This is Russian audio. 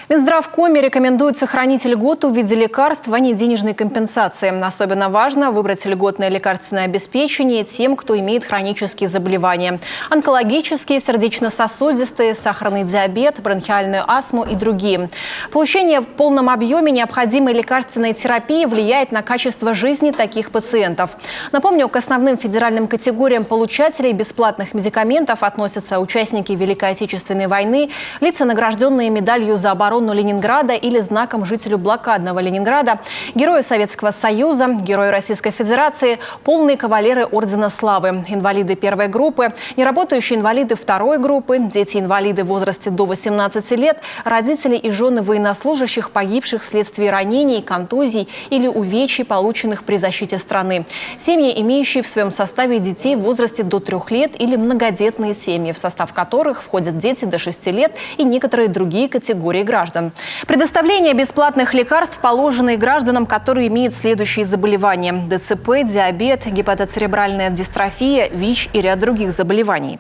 Минздравкоме рекомендует сохранить льготу в виде лекарств, а не денежной компенсации. Особенно важно выбрать льготное лекарственное обеспечение тем, кто имеет хронические заболевания. Онкологические, сердечно-сосудистые, сахарный диабет, бронхиальную астму и другие. Получение в полном объеме необходимой лекарственной терапии влияет на качество жизни таких пациентов. Напомню, к основным федеральным категориям получателей бесплатных медикаментов относятся участники Великой Отечественной войны, лица, награжденные медалью за оборону Ленинграда или знаком жителю блокадного Ленинграда, герои Советского Союза, герои Российской Федерации, полные кавалеры Ордена Славы, инвалиды первой группы, неработающие инвалиды второй группы, дети-инвалиды в возрасте до 18 лет, родители и жены военнослужащих, погибших вследствие ранений, контузий или увечий, полученных при защите страны, семьи, имеющие в своем составе детей в возрасте до 3 лет или многодетные семьи, в состав которых входят дети до 6 лет и некоторые другие категории граждан. Предоставление бесплатных лекарств положено и гражданам, которые имеют следующие заболевания: ДЦП, диабет, гепатоцеребральная дистрофия, ВИЧ и ряд других заболеваний.